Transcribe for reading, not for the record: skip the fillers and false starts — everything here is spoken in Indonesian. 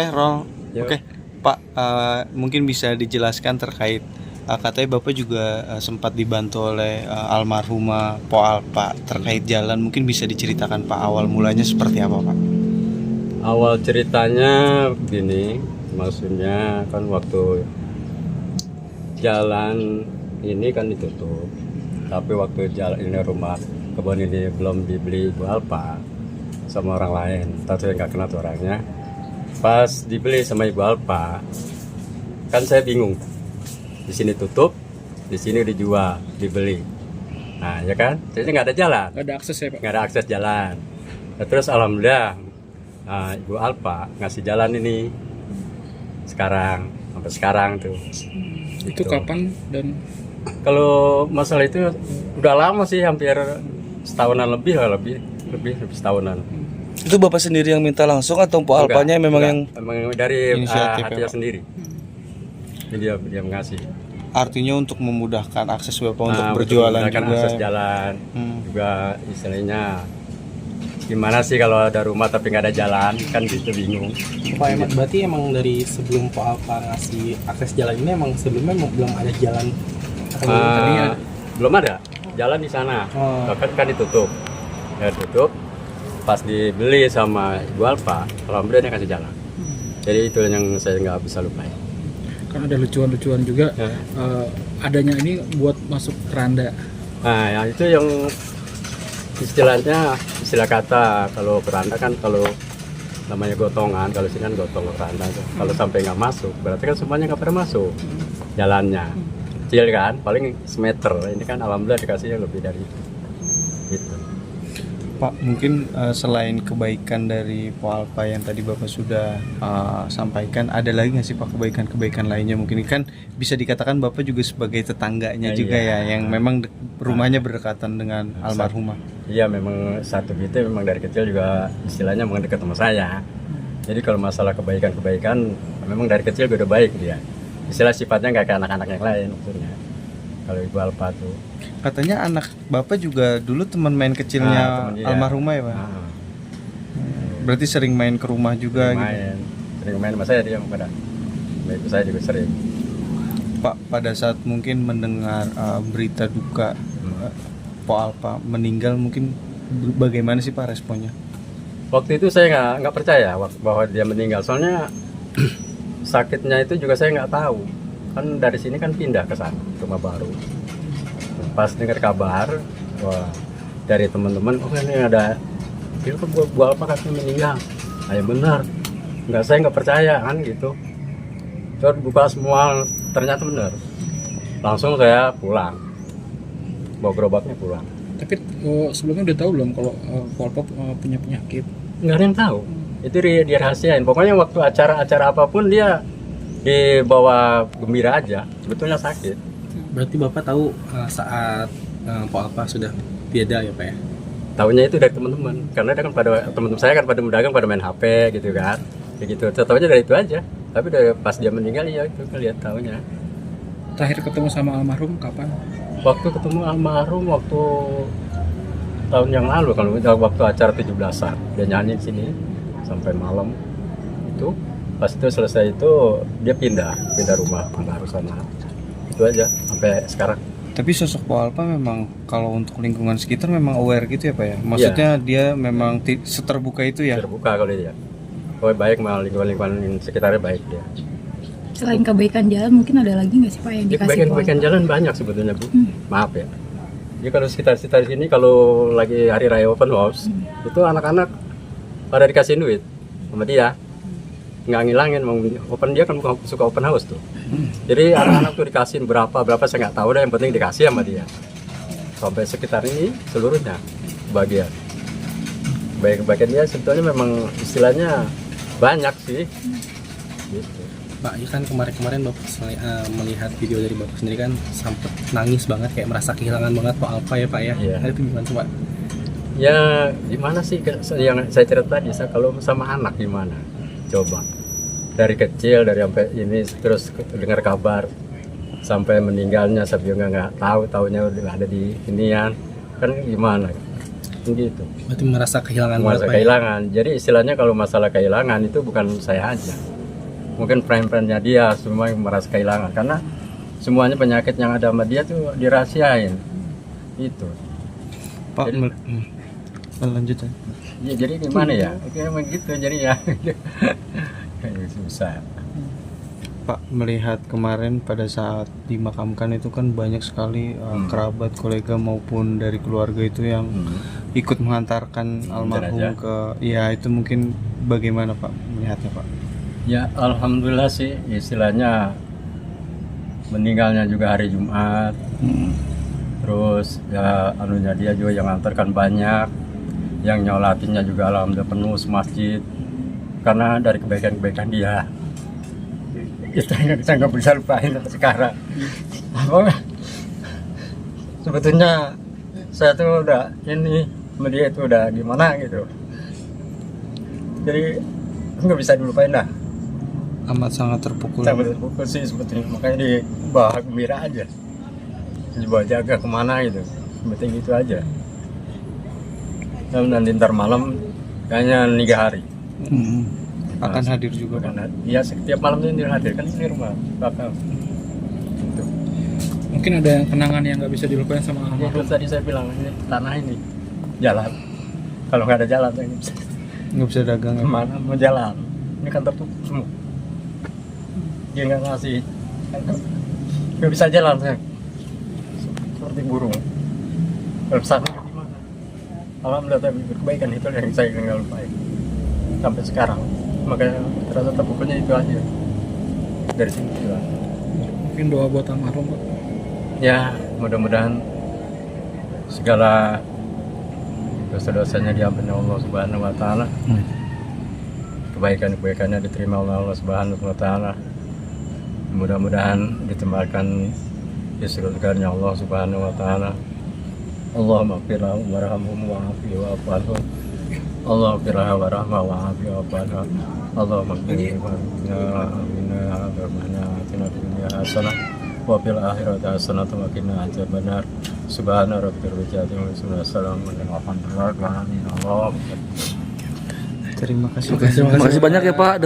Rol. Yo. Oke, Pak, mungkin bisa dijelaskan terkait katanya Bapak juga sempat dibantu oleh almarhumah Po Alpa terkait jalan. Mungkin bisa diceritakan Pak awal mulanya seperti apa Pak? Awal ceritanya begini, maksudnya kan waktu jalan ini kan ditutup, tapi waktu jalan ini rumah kebun ini belum dibeli Ibu Alpa sama orang lain, tapi saya nggak kenal tuh orangnya. Pas dibeli sama Ibu Alpa, kan saya bingung. Di sini tutup, di sini dijual, dibeli. Nah ya kan, jadi nggak ada jalan. Nggak ada akses ya Pak? Nggak ada akses jalan. Nah, terus alhamdulillah Ibu Alpa ngasih jalan ini sekarang, sampai sekarang tuh. Itu Gitu. kapan dan Kalau masalah itu udah lama sih, hampir setahunan lebih lah, lebih setahunan. Itu Bapak sendiri yang minta langsung atau Po Alpanya memang yang emang dari inisiatif ya, hatinya Pak? sendiri. Jadi dia mengasih. Artinya untuk memudahkan akses Bapak untuk Untuk berjualan memudahkan juga. akses jalan, Hmm. juga istilahnya gimana sih kalau ada rumah tapi nggak ada jalan, kan gitu bingung. Pak, berarti emang dari sebelum Pak Alpa ngasih akses jalan ini emang sebelumnya belum ada jalan Belum ada jalan di sana. Oh. Kan ditutup. Ya tutup. Pas dibeli sama Ibu Alpa, alhamdulillah dia kasih jalan. Jadi itu yang saya nggak bisa lupain. kan ada lucuan-lucuan juga Ya. adanya ini buat masuk keranda. Nah, ya itu yang istilahnya, istilah kata kalau keranda kan kalau namanya gotongan, kalau sini kan gotong keranda. Kalau sampai nggak masuk, berarti kan semuanya nggak pernah masuk jalannya. Kecil kan, paling semeter. Ini kan alhamdulillah dikasihnya lebih dari itu. Gitu. Pak, mungkin selain kebaikan dari Po Alpa yang tadi Bapak sudah sampaikan, ada lagi nggak sih Pak kebaikan-kebaikan lainnya? Mungkin kan bisa dikatakan Bapak juga sebagai tetangganya juga Iya. ya, yang memang rumahnya berdekatan dengan almarhumah. Iya, memang satu gitu, memang dari kecil juga istilahnya memang dekat sama saya. Jadi kalau masalah kebaikan-kebaikan, memang dari kecil udah baik dia. Istilah sifatnya nggak kayak anak-anak yang lain maksudnya. Kalau Ibu Alpa tuh. Katanya anak Bapak juga dulu teman main kecilnya Teman dia. almarhumah ya Pak? Nah, Berarti sering main ke rumah juga gitu. sering main sama saya dia pada. Ibu saya juga sering. Pak, pada saat mungkin mendengar berita duka Po Alpa meninggal, mungkin bagaimana sih Pak responnya? Waktu itu saya nggak percaya bahwa dia meninggal. Soalnya sakitnya itu juga saya nggak tahu. Kan dari sini kan pindah ke sana, rumah baru. Pas dengar kabar, wah, dari teman-teman, oh ini ada, itu Bu Alpa katanya meninggal. Ayo benar, saya nggak percaya kan gitu. Terus buka semua, ternyata benar. Langsung saya pulang, bawa gerobaknya pulang. Tapi sebelumnya udah tahu belum kalau Pak Alpa punya penyakit? Nggak ada yang tahu, itu dia rahasiain. Pokoknya waktu acara-acara apapun dia dibawa gembira aja, sebetulnya sakit. berarti Bapak tahu saat Pak Alpa sudah tiada ya Pak ya? Tahunya itu dari teman-teman, karena dia kan teman-teman saya kan pada mendagang, pada main HP gitu kan, kayak gitu. Tahunya dari itu aja. Tapi dari pas dia meninggal ya itu lihat tahunya. Terakhir ketemu sama almarhum kapan? Waktu ketemu almarhum waktu tahun yang lalu, kalau waktu acara 17-an dia nyanyi di sini sampai malam itu. Pas itu selesai itu dia pindah rumah baru sana. Itu aja sampai sekarang. Tapi sosok Po Alpa memang kalau untuk lingkungan sekitar memang aware gitu ya Pak ya? Maksudnya dia memang seterbuka itu ya? Terbuka kalau dia. Pokoknya baik, malah lingkungan sekitarnya baik dia. Selain kebaikan jalan, mungkin ada lagi nggak sih Pak yang dikasih Kebaikan jalan banyak sebetulnya Bu. Maaf ya. Jadi kalau sekitar sini kalau lagi hari raya open house, itu anak-anak pada dikasih duit sama dia. Nggak ngilangin, mau open, dia kan suka open house tuh. Jadi anak-anak tuh dikasihin berapa saya nggak tahu dah, yang penting dikasih sama dia. Sampai sekitar ini seluruhnya bagian. Kebaikan dia sebetulnya memang istilahnya banyak sih. Gitu. Pak, ya kan kemarin Bapak melihat video dari Bapak sendiri kan sampai nangis banget, kayak merasa kehilangan banget Pak Alpa ya Pak ya? Iya. Nah, itu gimana tuh Pak? Ya gimana sih yang saya cerita tadi, kalau sama anak gimana? Coba dari kecil, dari sampai ini terus dengar kabar sampai meninggalnya, saya juga nggak tahu, taunya udah ada di inian kan, gimana? gitu. Berarti merasa kehilangan banget Merasa Pak ya? kehilangan. Jadi istilahnya kalau masalah kehilangan itu bukan saya aja, mungkin friend-friendnya dia semua yang merasa kehilangan, karena semuanya penyakit yang ada sama dia tuh dirahasiain itu. Pak Jadi- lanjut ya. Ya, jadi gimana ya? Kayak gitu jadi ya. Kayak susah. Pak, melihat kemarin pada saat dimakamkan itu kan banyak sekali kerabat, kolega maupun dari keluarga itu yang ikut mengantarkan almarhum jenazah. ke, ya itu mungkin bagaimana Pak melihatnya Pak? Ya alhamdulillah sih, istilahnya meninggalnya juga hari Jumat. Terus ya anunya dia juga yang antarkan banyak, yang nyolatinnya juga alhamdulillah penuh masjid, karena dari kebaikan-kebaikan dia. Itu yang kita nggak bisa lupain sampai sekarang. Apa? Sebetulnya saya tuh udah ini sama dia itu udah gimana gitu. Jadi nggak bisa dilupain dah. Amat sangat terpukul. Sampai terpukul sih sebetulnya, makanya dibawa gembira aja, dibawa jaga kemana gitu, penting gitu aja. Dan nanti ntar malam kayaknya 3 hari Akan hadir juga Pak. karena ya setiap malam ini hadir kan di rumah bakal gitu. Mungkin ada kenangan yang nggak bisa dilupain sama Ya, almarhum. tadi saya bilang ini tanah ini jalan, kalau nggak ada jalan saya nggak bisa Nggak bisa dagang ya. kemana mau jalan, ini kan tertutup semua, dia nggak ngasih, nggak bisa jalan saya seperti burung. Kalau sana gimana? Alhamdulillah tapi kebaikan itu yang saya nggak lupain sampai sekarang, makanya terasa terpukulnya itu aja dari sini juga. Mungkin doa buat almarhum Pak. Ya mudah-mudahan segala dosa-dosanya diampuni Allah Subhanahu wa taala. Kebaikan-kebaikannya diterima oleh Allah Subhanahu wa taala. Mudah-mudahan ditempatkan di surganya Allah Subhanahu wa taala. Allahumma ighfir lahum warhamhum wa'afi wa'fu anhum. Allahumma ighfir lahum warhamhum wa'afi wa'fu anhum. Allahumma ighfir lahum wa fil akhirati hasanatan wa qina adzabannar. Subhana rabbika rabbil izzati amma yasifun wa salamun alal mursalin. Terima kasih. Terima kasih banyak ya Pak.